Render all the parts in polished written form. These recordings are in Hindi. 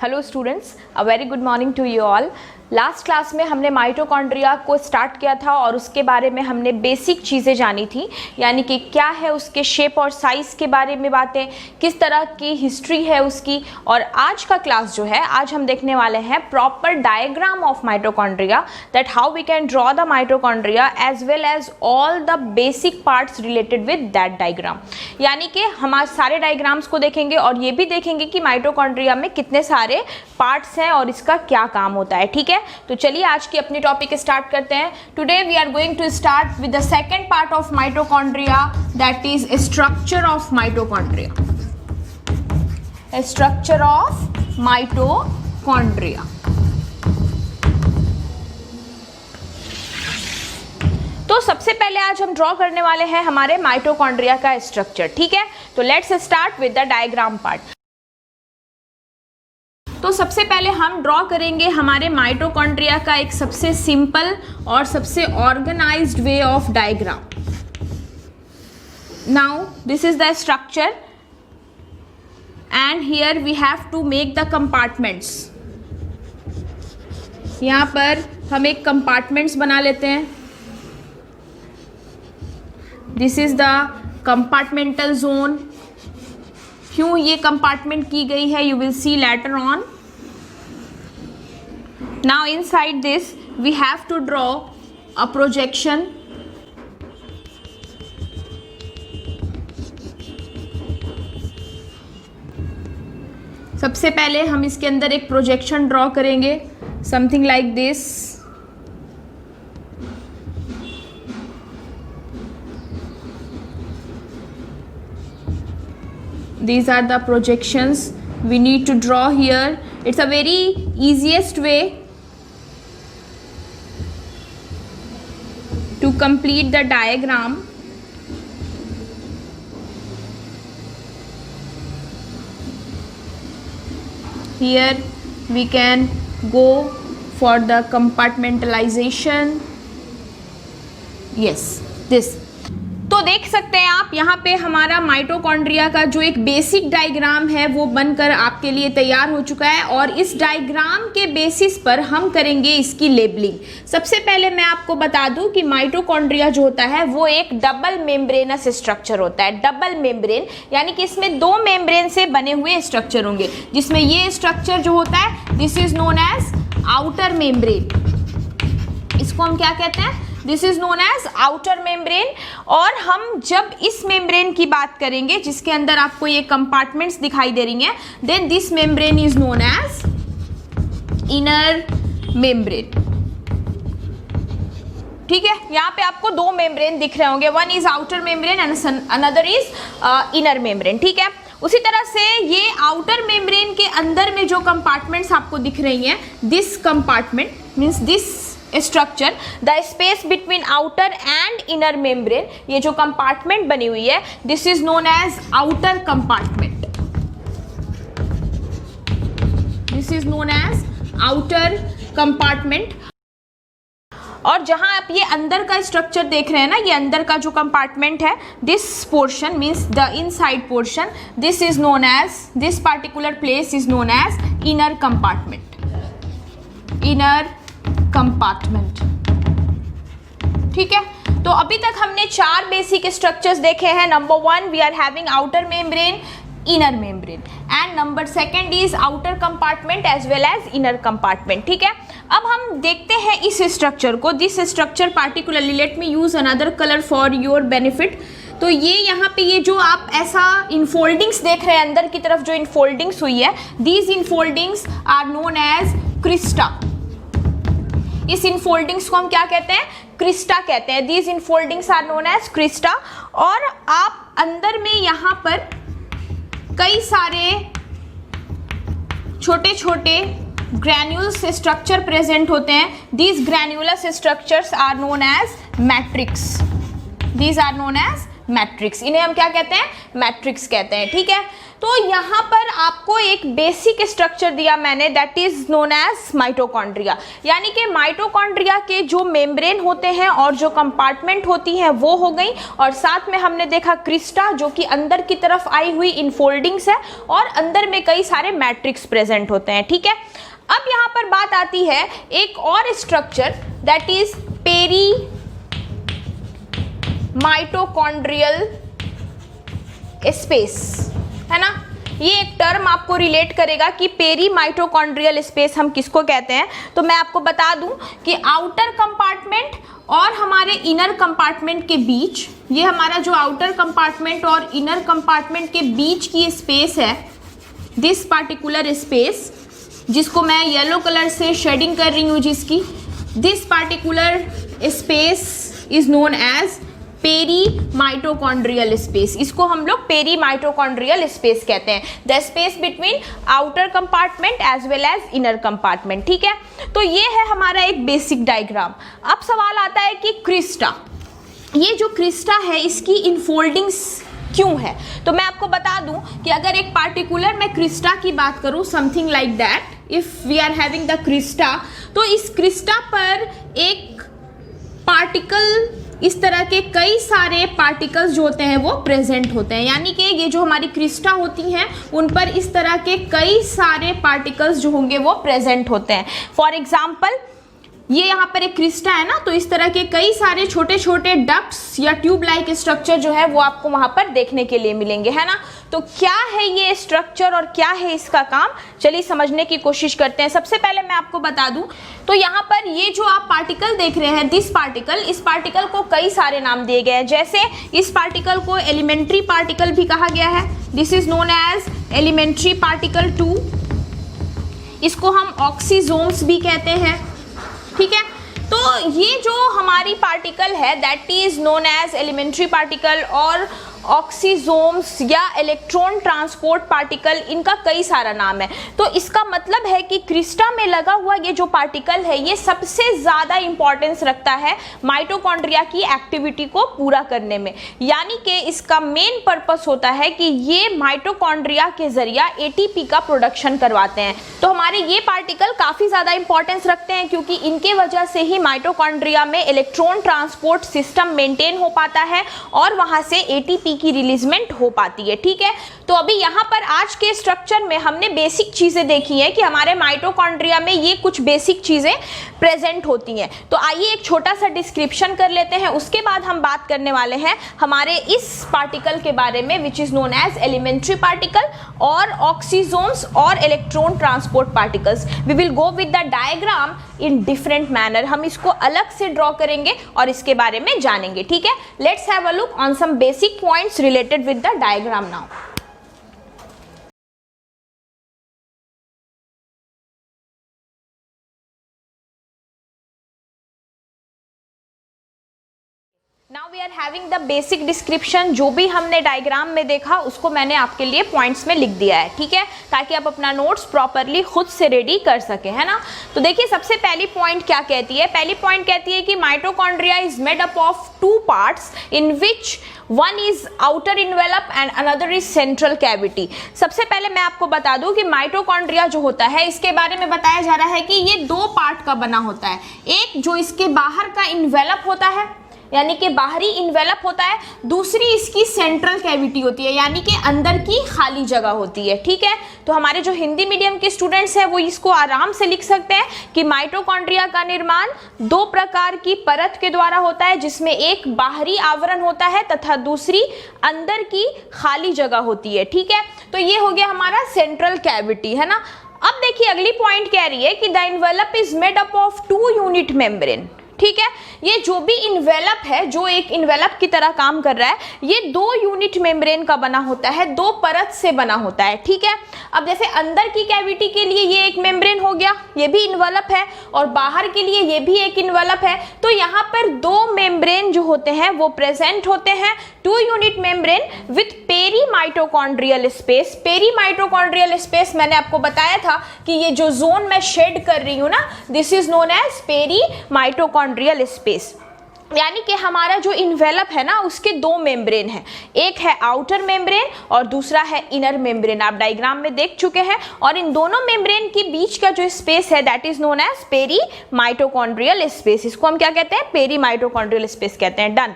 Hello students, a very good morning to you all. Last class में हमने माइटोकॉन्ड्रिया को स्टार्ट किया था और उसके बारे में हमने बेसिक चीज़ें जानी थी, यानी कि क्या है उसके शेप और साइज़ के बारे में बातें, किस तरह की हिस्ट्री है उसकी। और आज का क्लास जो है, आज हम देखने वाले हैं proper diagram of mitochondria, that how we can draw the mitochondria as well as all the basic parts related with that diagram. यानी कि हम आज सारे डायग्राम्स को देखेंगे और ये भी देखेंगे कि माइटोकॉन्ड्रिया में कितने सारे पार्ट्स हैं और इसका क्या काम होता है। ठीक है, तो चलिए आज की अपनी टॉपिक स्टार्ट करते हैं। Today we are going to start with the second part of mitochondria, that is structure of mitochondria. Structure of mitochondria. तो सबसे पहले आज हम ड्रॉ करने वाले हैं हमारे माइटोकॉन्ड्रिया का स्ट्रक्चर। ठीक है, तो let's start with the diagram part. तो सबसे पहले हम ड्रॉ करेंगे हमारे माइटोकॉन्ड्रिया का एक सबसे सिंपल और सबसे organized way of diagram. Now this is the structure and here we have to make the compartments. यहाँ पर हम एक कंपार्टमेंट्स बना लेते हैं। This is the compartmental zone. क्यों ये कंपार्टमेंट की गई है, you will see later on. Now inside this we have to draw a projection. सबसे पहले हम इसके अंदर एक प्रोजेक्शन ड्रॉ करेंगे, something like this. These are the projections we need to draw here. It's a very easiest way to complete the diagram. Here we can go for the compartmentalization. Yes, this. तो देख सकते हैं आप यहाँ पे हमारा माइटोकॉन्ड्रिया का जो एक बेसिक डायग्राम है वो बनकर आपके लिए तैयार हो चुका है और इस डायग्राम के बेसिस पर हम करेंगे इसकी लेबलिंग। सबसे पहले मैं आपको बता दूं कि माइटोकॉन्ड्रिया जो होता है वो एक डबल मेम्ब्रेनस स्ट्रक्चर होता है। डबल मेम्ब्रेन यानी कि इसमें दो मेम्ब्रेन से बने हुए स्ट्रक्चर होंगे, जिसमें ये स्ट्रक्चर जो होता है this is known as outer membrane. इसको हम क्या कहते हैं, this is known as outer membrane. और हम जब इस मेम्ब्रेन की बात करेंगे जिसके अंदर आपको ये कंपार्टमेंट्स दिखाई दे रही हैं, then this membrane is known as inner membrane. ठीक है, यहाँ पे आपको दो मेम्ब्रेन दिख रहे होंगे, one is outer membrane and another is inner membrane. ठीक है, उसी तरह से ये आउटर मेम्ब्रेन के अंदर में जो कंपार्टमेंट्स आपको दिख रही हैं, this compartment means this structure, the space between outer and inner membrane, ये जो कंपार्टमेंट बनी हुई है this is known as outer compartment. This is known as outer compartment. और जहां आप ये अंदर का स्ट्रक्चर देख रहे हैं ना, ये अंदर का जो कंपार्टमेंट है, this portion means the inside portion, this is known as, this particular place is known as inner compartment. Inner compartment. ठीक है, तो अभी तक हमने चार बेसिक स्ट्रक्चर्स देखे हैं। Number one, we are having outer membrane, inner membrane, and number second is outer compartment as well as inner compartment. ठीक है, अब हम देखते हैं इस स्ट्रक्चर को। This structure particularly, let me use another colour for your benefit. तो ये यहाँ पे ये जो आप ऐसा इनफोल्डिंग्स देख रहे हैं, अंदर की तरफ जो इनफोल्डिंग्स हुई है, these infoldings are known as crista. इस इनफोल्डिंग्स को हम क्या कहते हैं, क्रिस्टा कहते हैं। These infoldings are known as crista. और आप अंदर में यहाँ पर कई सारे छोटे छोटे ग्रैन्यूल्स स्ट्रक्चर प्रेजेंट होते हैं। These granules structures are known as matrix. These are known as matrix, इन्हें हम क्या कहते हैं, मैट्रिक्स कहते हैं, ठीक है। तो यहाँ पर आपको एक बेसिक स्ट्रक्चर दिया मैंने, that is known as mitochondria, यानी कि माइटोकॉन्ड्रिया के जो मेम्ब्रेन होते हैं और जो कंपार्टमेंट होती हैं वो हो गई, और साथ में हमने देखा क्रिस्टा जो कि अंदर की तरफ आई हुई इनफोल्डिंग्स है, और अंदर में कई सारे मैट्रिक्स प्रेजेंट होते हैं, ठीक है। अब यहाँ पर बात आती है एक और structure, that is peri mitochondrial space, है ना। ये एक टर्म आपको रिलेट करेगा कि पेरी माइटोकॉन्ड्रियल स्पेस हम किसको कहते हैं। तो मैं आपको बता दूं कि आउटर कंपार्टमेंट और हमारे इनर कंपार्टमेंट के बीच, ये हमारा जो आउटर कंपार्टमेंट और इनर कंपार्टमेंट के बीच की स्पेस है, दिस पार्टिकुलर स्पेस, जिसको मैं येलो कलर से शेडिंग कर रही हूँ जिसकी, this particular space is known as peri mitochondrial space. इसको हम लोग पेरी माइटोकॉन्ड्रियल स्पेस कहते हैं, the space between outer compartment as well as inner compartment, ठीक है। तो ये है हमारा एक बेसिक डायग्राम। अब सवाल आता है कि क्रिस्टा, ये जो क्रिस्टा है इसकी इनफोल्डिंग्स क्यों है। तो मैं आपको बता दूं कि अगर एक पार्टिकुलर मैं क्रिस्टा की बात करूं, something like that, if we are having the crista, तो इस क्रिस्टा पर एक पार्टिकल, इस तरह के कई सारे पार्टिकल्स जो होते हैं वो प्रेजेंट होते हैं, यानी कि ये जो हमारी क्रिस्टा होती हैं उन पर इस तरह के कई सारे पार्टिकल्स जो होंगे वो प्रेजेंट होते हैं। फॉर एग्जाम्पल ये यहाँ पर एक क्रिस्टा है ना, तो इस तरह के कई सारे छोटे छोटे डक्ट्स या ट्यूब लाइक स्ट्रक्चर जो है वो आपको वहाँ पर देखने के लिए मिलेंगे, है ना। तो क्या है ये स्ट्रक्चर और क्या है इसका काम, चलिए समझने की कोशिश करते हैं। सबसे पहले मैं आपको बता दूं, तो यहाँ पर ये जो आप पार्टिकल देख रहे हैं, दिस पार्टिकल, इस पार्टिकल को कई सारे नाम दिए गए हैं। जैसे इस पार्टिकल को एलिमेंट्री पार्टिकल भी कहा गया है, this is known as elementary particle 2। इसको हम ऑक्सीजोम्स भी कहते हैं, ठीक है। तो ये जो हमारी पार्टिकल है that is known as elementary particle और ऑक्सीजोम्स या इलेक्ट्रॉन ट्रांसपोर्ट पार्टिकल, इनका कई सारा नाम है। तो इसका मतलब है कि क्रिस्टा में लगा हुआ ये जो पार्टिकल है ये सबसे ज़्यादा इंपॉर्टेंस रखता है माइटोकॉन्ड्रिया की एक्टिविटी को पूरा करने में, यानी कि इसका मेन पर्पस होता है कि ये माइटोकॉन्ड्रिया के जरिया एटीपी का प्रोडक्शन करवाते हैं। तो हमारे ये पार्टिकल काफ़ी ज़्यादा इंपॉर्टेंस रखते हैं क्योंकि इनके वजह से ही माइटोकॉन्ड्रिया में इलेक्ट्रॉन ट्रांसपोर्ट सिस्टम मेंटेन हो पाता है और वहाँ से एटीपी की रिलीजमेंट हो पाती है, ठीक है। तो अभी यहाँ पर आज के स्ट्रक्चर में हमने बेसिक चीजें देखी हैं कि हमारे माइटोकॉन्ड्रिया में ये कुछ बेसिक चीजें प्रेजेंट होती हैं। तो आइए एक छोटा सा डिस्क्रिप्शन कर लेते हैं, उसके बाद हम बात करने वाले हैं हमारे इस पार्टिकल के बारे में which is known as elementary particle और ऑक्सीजोन्स और electron transport particles. We will go with the diagram in different manner, हम इसको अलग से ड्रॉ करेंगे और इसके बारे में जानेंगे, ठीक है। Let's have a look on some basic points related with the diagram now. Now we are having the basic description। जो भी हमने डायग्राम में देखा उसको मैंने आपके लिए पॉइंट्स में लिख दिया है, ठीक है, ताकि आप अपना नोट्स प्रॉपरली खुद से रेडी कर सकें, है ना। तो देखिए सबसे पहली पॉइंट क्या कहती है, पहली पॉइंट कहती है कि mitochondria is made up of 2 parts in which one is outer envelope and another is central cavity. सबसे पहले मैं आपको बता दूं कि माइटोकॉन्ड्रिया जो होता है इसके बारे में बताया जा रहा है कि ये 2 पार्ट का बना होता है। एक जो इसके बाहर का इन्वेलप होता है, यानी कि बाहरी इन्वेलप होता है, दूसरी इसकी सेंट्रल कैविटी होती है, यानी कि अंदर की खाली जगह होती है, ठीक है। तो हमारे जो हिंदी मीडियम के स्टूडेंट्स हैं वो इसको आराम से लिख सकते हैं कि माइटोकॉन्ड्रिया का निर्माण 2 प्रकार की परत के द्वारा होता है, जिसमें एक बाहरी आवरण होता है तथा दूसरी अंदर की खाली जगह होती है, ठीक है। तो ये हो गया हमारा सेंट्रल कैविटी, है ना। अब देखिए अगली पॉइंट कह रही है कि the envelope is made up of 2 unit membrane, ठीक है। ये जो भी इन्वेलप है, जो एक इन्वेलप की तरह काम कर रहा है, ये 2 यूनिट मेम्ब्रेन का बना होता है, 2 परत से बना होता है, ठीक है। अब जैसे अंदर की कैविटी के लिए ये एक मेम्ब्रेन हो गया, ये भी इन्वेलप है, और बाहर के लिए ये भी एक इन्वेलप है। तो यहाँ पर 2 मेम्ब्रेन जो होते हैं वो प्रेजेंट होते हैं, 2 unit membrane with peri mitochondrial space. Peri mitochondrial space मैंने आपको बताया था कि ये जो जोन मैं शेड कर रही हूँ ना, this is known as peri mitochondrial space. यानी कि हमारा जो इन्वेलप है ना उसके दो मेम्ब्रेन है, एक है आउटर मेम्ब्रेन और दूसरा है इनर मेम्ब्रेन। आप डायग्राम में देख चुके हैं। और इन दोनों मेम्ब्रेन के बीच का जो स्पेस है that is known as peri mitochondrial space. इसको हम क्या कहते हैं? पेरी माइटोकॉन्ड्रियल स्पेस कहते हैं। डन।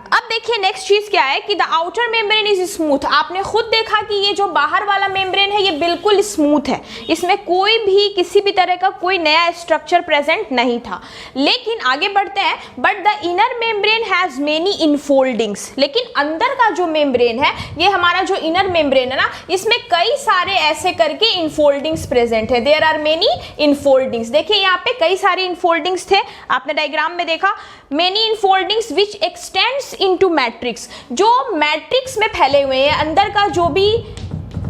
अब देखिए नेक्स्ट चीज क्या है कि the outer membrane is smooth. आपने खुद देखा कि ये जो बाहर वाला मेम्ब्रेन है ये बिल्कुल स्मूथ है, इसमें कोई भी किसी भी तरह का कोई नया स्ट्रक्चर प्रेजेंट नहीं था। लेकिन आगे बढ़ते हैं, but the inner membrane has many infoldings. लेकिन अंदर का जो मेम्ब्रेन है, ये हमारा जो इनर मेम्ब्रेन है ना, इसमें कई सारे ऐसे करके इनफोल्डिंग्स प्रेजेंट है। There are many infoldings. देखिए यहाँ पे कई सारे इनफोल्डिंग्स थे, आपने डायग्राम में देखा। मेनी इनफोल्डिंग्स विच एक्सटेंड्स इनटू मैट्रिक्स, जो मैट्रिक्स में फैले हुए हैं।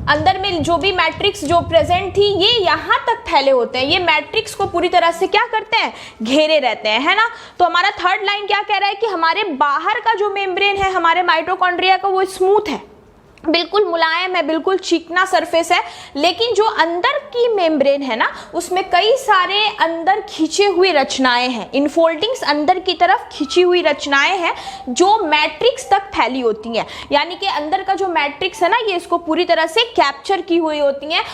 अंदर में जो भी मैट्रिक्स जो प्रेजेंट थी ये यहाँ तक फैले होते हैं। ये मैट्रिक्स को पूरी तरह से क्या करते हैं? घेरे रहते हैं, है ना। तो हमारा थर्ड लाइन क्या कह रहा है कि हमारे बाहर का जो मेम्ब्रेन है हमारे माइटोकॉन्ड्रिया का वो स्मूथ है, बिल्कुल मुलायम है, बिल्कुल चिकना सरफेस है। लेकिन जो अंदर की मेम्ब्रेन है ना उसमें कई सारे अंदर खींचे हुए रचनाएं हैं, इनफोल्डिंग्स अंदर की तरफ खींची हुई रचनाएं हैं जो मैट्रिक्स तक फैली होती हैं। यानी कि अंदर का जो मैट्रिक्स है ना ये इसको पूरी तरह से कैप्चर की हुई होती हैं।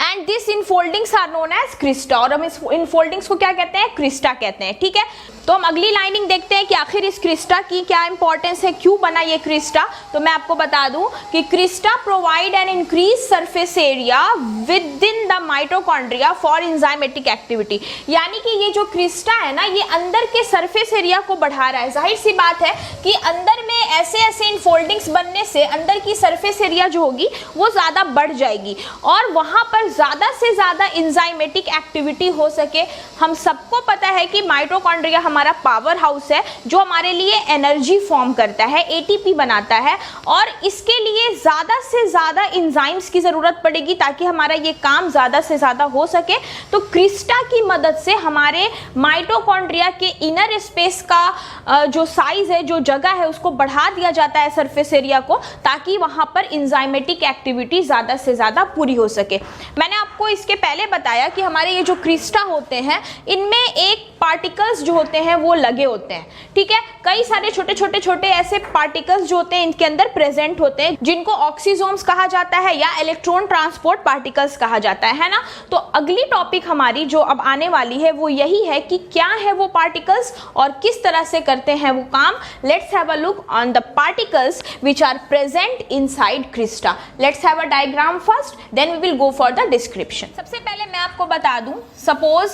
And this infoldings are known as crista. और हम इस इनफोल्डिंग्स को क्या कहते हैं? क्रिस्टा कहते हैं। ठीक है, तो हम अगली लाइनिंग देखते हैं कि आखिर इस क्रिस्टा की क्या इंपॉर्टेंस है, क्यों बना ये क्रिस्टा। तो मैं आपको बता दूं कि Crysta provide an increase surface area with in the mitochondria for enzymatic activity. यानी कि ये जो क्रिस्टा है ना ये अंदर के सरफेस एरिया को बढ़ा रहा है। जाहिर सी बात है कि अंदर में ऐसे ऐसे इनफोल्डिंग्स बनने से अंदर की सरफेस एरिया जो होगी वो ज़्यादा बढ़ जाएगी और वहाँ पर ज़्यादा से ज़्यादा एंजाइमेटिक एक्टिविटी हो सके। हम सबको पता है कि माइटोकॉन्ड्रिया हमारा पावर हाउस है जो हमारे लिए एनर्जी फॉर्म करता है, एटीपी बनाता है, और इसके लिए ज़्यादा से ज़्यादा एंजाइम्स की ज़रूरत पड़ेगी ताकि हमारा ये काम ज़्यादा से ज़्यादा हो सके। तो क्रिस्टा की मदद से हमारे माइटोकॉन्ड्रिया के इनर स्पेस का जो साइज है, जो जगह है, उसको बढ़ा दिया जाता है सरफेस एरिया को, ताकि वहाँ पर एंजाइमेटिक एक्टिविटी ज़्यादा से ज़्यादा पूरी हो सके। मैंने आपको इसके पहले बताया कि हमारे ये जो क्रिस्टा होते हैं इनमें एक पार्टिकल्स जो होते हैं वो लगे होते हैं। ठीक है, कई सारे छोटे छोटे ऐसे पार्टिकल्स जो होते हैं इनके अंदर प्रेजेंट होते हैं जिनको ऑक्सीजोम्स कहा जाता है या इलेक्ट्रॉन ट्रांसपोर्ट पार्टिकल्स कहा जाता है ना। तो अगली टॉपिक हमारी जो अब आने वाली है वो यही है कि क्या है वो पार्टिकल्स और किस तरह से करते हैं वो काम। Let's have a look on the particles which are present inside crista. Let's have a diagram first, then we will go for the description. सबसे पहले मैं आपको बता दूं, सपोज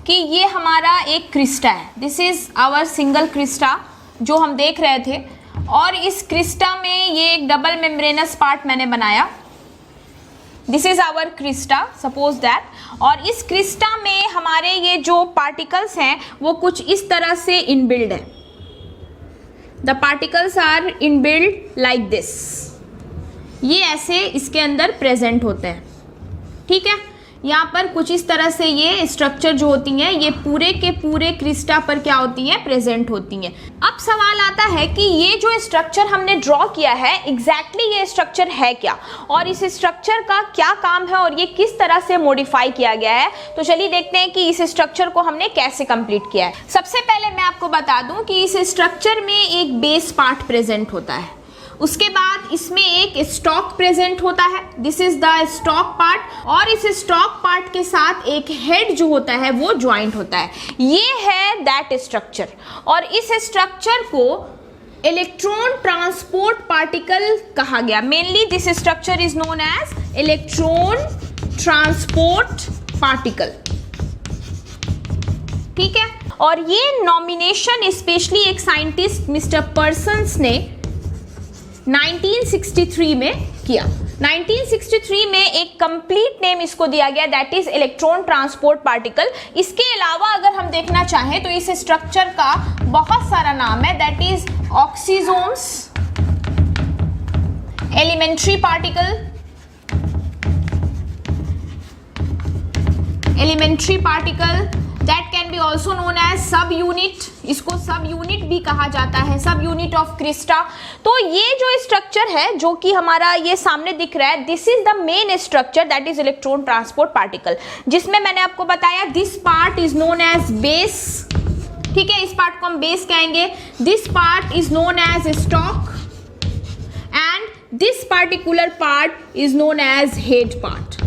कि ये हमारा एक क्रिस्टा है, this is our single crista जो हम देख रहे थे, और इस क्रिस्टा में ये एक डबल मेम्ब्रेनस पार्ट मैंने बनाया। This is our crista, suppose that, और इस क्रिस्टा में हमारे ये जो पार्टिकल्स हैं वो कुछ इस तरह से इनबिल्ड है। The particles are inbuilt like this, ये ऐसे इसके अंदर प्रेजेंट होते हैं। ठीक है, यहाँ पर कुछ इस तरह से ये स्ट्रक्चर जो होती हैं ये पूरे के पूरे क्रिस्टा पर क्या होती हैं? प्रेजेंट होती हैं। अब सवाल आता है कि ये जो स्ट्रक्चर हमने ड्रॉ किया है एग्जैक्टली ये स्ट्रक्चर है क्या, और इस स्ट्रक्चर का क्या काम है और ये किस तरह से मॉडिफाई किया गया है। तो चलिए देखते हैं कि इस स्ट्रक्चर को हमने कैसे कंप्लीट किया है। सबसे पहले मैं आपको बता दूं कि इस स्ट्रक्चर में एक बेस पार्ट प्रेजेंट होता है, उसके बाद इसमें एक स्टॉक प्रेजेंट होता है, this is the stock part, और इस स्टॉक पार्ट के साथ एक हेड जो होता है वो ज्वाइंट होता है। ये है दैट स्ट्रक्चर, और इस स्ट्रक्चर को इलेक्ट्रॉन ट्रांसपोर्ट पार्टिकल कहा गया। Mainly this structure is known as electron transport particle. ठीक है, और ये नॉमिनेशन स्पेशली एक साइंटिस्ट मिस्टर पर्सन्स ने 1963 में किया। 1963 में एक कंप्लीट नेम इसको दिया गया, that is electron transport particle. इसके अलावा अगर हम देखना चाहें तो इस स्ट्रक्चर का बहुत सारा नाम है, that is oxysomes, elementary particle, that can be also known as sub unit, इसको सब यूनिट भी कहा जाता है, सब यूनिट ऑफ क्रिस्टा। तो ये जो स्ट्रक्चर है जो कि हमारा ये सामने दिख रहा है, this is the main structure that is electron transport particle, जिसमें मैंने आपको बताया this part is known as base ठीक है, इस पार्ट को हम बेस कहेंगे। This part is known as stalk and this particular part is known as head part.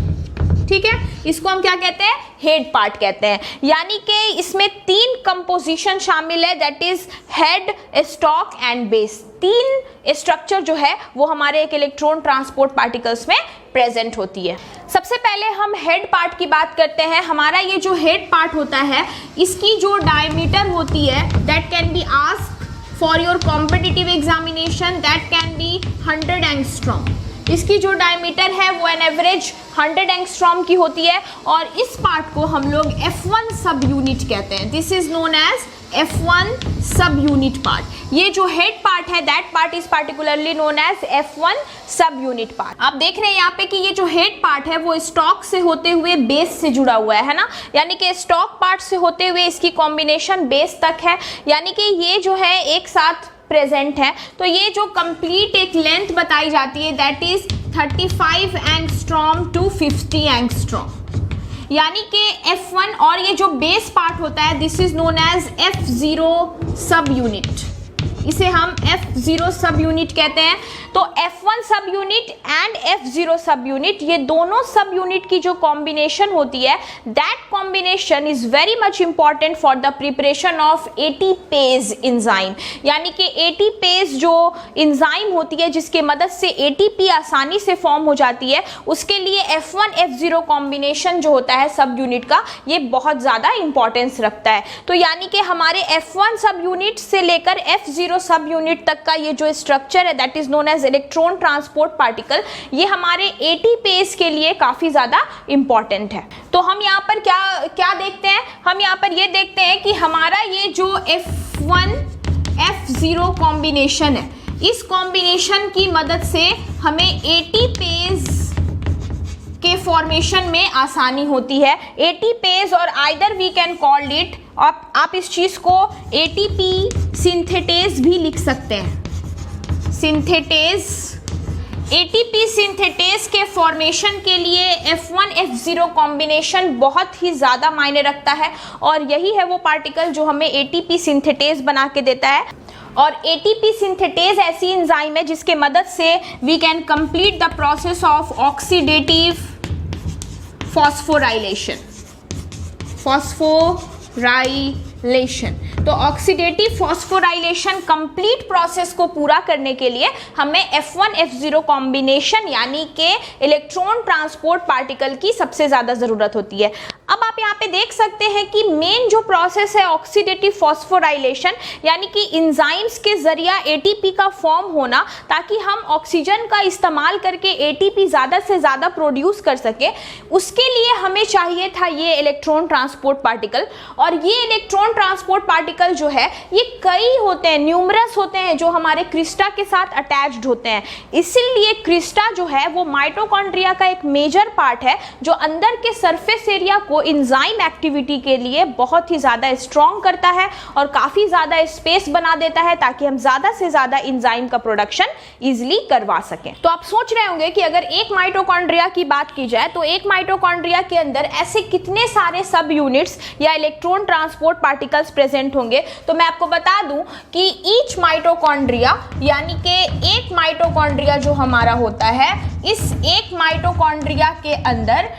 ठीक है, इसको हम क्या कहते हैं? हेड पार्ट कहते हैं। यानी कि इसमें 3 कंपोजिशन शामिल है, that is head, stock and base. 3 structure जो है वो हमारे एक इलेक्ट्रॉन ट्रांसपोर्ट पार्टिकल्स में प्रेजेंट होती है। सबसे पहले हम हेड पार्ट की बात करते हैं। हमारा ये जो हेड पार्ट होता है, इसकी जो डायमीटर होती है, that can be asked for your competitive examination, that can B 100 angstrom. इसकी जो डायमीटर है वो एन एवरेज 100 एंगस्ट्रॉम की होती है और इस पार्ट को हम लोग F1 सब यूनिट कहते हैं। This is known as F1 sub unit part. ये जो हेड पार्ट है, that part is particularly known as F1 sub unit part. आप देख रहे हैं यहाँ पे कि ये जो हेड पार्ट है वो स्टॉक से होते हुए बेस से जुड़ा हुआ है ना, यानी कि स्टॉक पार्ट से होते हुए इसकी कॉम्बिनेशन बेस तक है, यानी कि ये जो है एक साथ प्रेजेंट है। तो ये जो कंप्लीट एक लेंथ बताई जाती है, that is 35 angstrom to 50 angstrom, यानी कि F1। और ये जो बेस पार्ट होता है, this is known as F0 सब यूनिट। इसे हम F0 सब यूनिट कहते हैं। तो F1 sub unit and F0 सब यूनिट, ये दोनों सब यूनिट की जो कॉम्बिनेशन होती है, that combination is very much important for the preparation of ATPase enzyme. यानी कि ATPase जो एंजाइम होती है जिसके मदद से ATP आसानी से फॉर्म हो जाती है, उसके लिए F1 F0 कॉम्बिनेशन जो होता है सब यूनिट का, ये बहुत ज़्यादा इंपॉर्टेंस रखता है। तो यानी कि हमारे F1 सब यूनिट से लेकर F0 सब यूनिट तक का ये जो स्ट्रक्चर है, that is known as electron transport particle, ये हमारे ATPase के लिए काफी ज्यादा इंपॉर्टेंट है। तो हम यहाँ पर क्या देखते हैं? हम यहाँ पर ये देखते हैं कि हमारा ये जो F1 F0 कॉम्बिनेशन है, इस कॉम्बिनेशन की मदद से हमें ATPase के फॉर्मेशन में आसानी होती है। ATPase और either we can call it, आप इस चीज को ATP सिंथेटेज भी लिख सकते हैं। सिंथेटेज, ATP सिंथेटेज के फॉर्मेशन के लिए F1 F0 कॉम्बिनेशन बहुत ही ज़्यादा मायने रखता है और यही है वो पार्टिकल जो हमें ATP सिंथेटेज बना के देता है। और ATP सिंथेटेज ऐसी एंजाइम है जिसके मदद से we can complete the process of oxidative phosphorylation. तो ऑक्सीडेटिव फॉस्फोराइलेशन कंप्लीट प्रोसेस को पूरा करने के लिए हमें F1 F0 कॉम्बिनेशन यानी कि इलेक्ट्रॉन ट्रांसपोर्ट पार्टिकल की सबसे ज़्यादा ज़रूरत होती है। अब आप यहाँ पे देख सकते हैं कि मेन जो प्रोसेस है ऑक्सीडेटिव फॉस्फोराइलेशन, यानी कि एंजाइम्स के जरिया ATP का फॉर्म होना, ताकि हम ऑक्सीजन का इस्तेमाल करके ATP ज़्यादा से ज़्यादा प्रोड्यूस कर सके, उसके लिए हमें चाहिए था ये इलेक्ट्रॉन ट्रांसपोर्ट पार्टिकल। और ये इलेक्ट्रॉन ट्रांसपोर्ट पार्टिकल जो है ये कई होते हैं, न्यूमरस होते हैं, जो हमारे क्रिस्टा के साथ अटैच्ड होते हैं। इसीलिए क्रिस्टा जो है वो माइटोकॉन्ड्रिया का एक मेजर पार्ट है जो अंदर के सरफेस एरिया को एंजाइम एक्टिविटी के लिए बहुत ही ज़्यादा स्ट्रॉन्ग करता है और काफ़ी ज़्यादा स्पेस बना देता है ताकि हम ज़्यादा से ज़्यादा एंजाइम का प्रोडक्शन ईजिली करवा सकें। तो आप सोच रहे होंगे कि अगर एक माइटोकॉन्ड्रिया की बात की जाए तो एक माइटोकॉन्ड्रिया के अंदर ऐसे कितने सारे सब यूनिट्स या इलेक्ट्रॉन ट्रांसपोर्ट पार्टिकल्स प्रेजेंट होंगे। तो मैं आपको बता दूं कि ईच माइटोकॉन्ड्रिया यानी कि एक माइटोकॉन्ड्रिया जो हमारा होता है, इस एक माइटोकॉन्ड्रिया के अंदर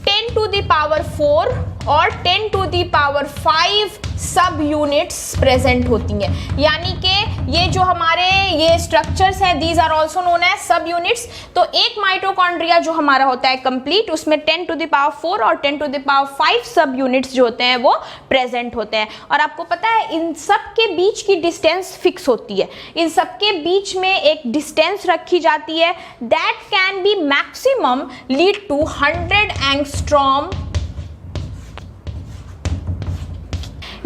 10 to the power 4 और 10 to the power 5 सब यूनिट्स प्रेजेंट होती हैं। यानी कि ये जो हमारे ये स्ट्रक्चर्स हैं, these are also known as sub units. तो एक माइटोकॉन्ड्रिया जो हमारा होता है कंप्लीट, उसमें 10 to the power 4 और 10 to the power 5 सब यूनिट्स जो होते हैं वो प्रेजेंट होते हैं। और आपको पता है इन सब के बीच की डिस्टेंस फिक्स होती है, इन सब के बीच में एक डिस्टेंस रखी जाती है, that can be maximum lead to 100 angstrom.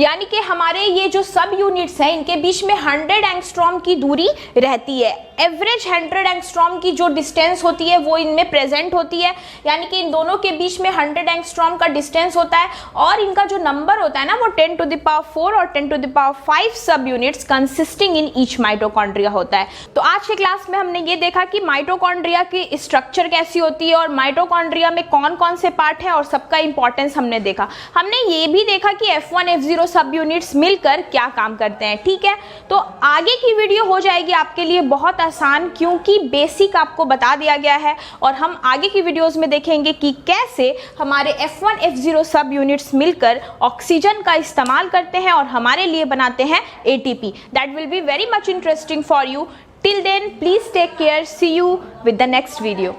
यानी कि हमारे ये जो सब यूनिट्स हैं इनके बीच में 100 एंगस्ट्रॉम की दूरी रहती है। एवरेज 100 एंगस्ट्रॉम की जो डिस्टेंस होती है वो इनमें प्रेजेंट होती है, यानी कि इन दोनों के बीच में 100 एंगस्ट्रॉम का डिस्टेंस होता है और इनका जो नंबर होता है ना वो 10⁴ और 10⁵ सब units consisting in each mitochondria होता है। तो आज के क्लास में हमने ये देखा कि माइटोकॉन्ड्रिया की स्ट्रक्चर कैसी होती है और माइटोकॉन्ड्रिया में कौन कौन से पार्ट हैं और सबका इंपॉर्टेंस हमने देखा। हमने ये भी देखा कि F1 F0 सब यूनिट्स मिलकर क्या काम करते हैं। ठीक है, तो आगे की वीडियो हो जाएगी आपके लिए बहुत आसान, क्योंकि बेसिक आपको बता दिया गया है और हम आगे की वीडियोस में देखेंगे कि कैसे हमारे F1 F0 सब यूनिट्स मिलकर ऑक्सीजन का इस्तेमाल करते हैं और हमारे लिए बनाते हैं ATP। That will be very much interesting for you. Till then, please take care. See you with the next video.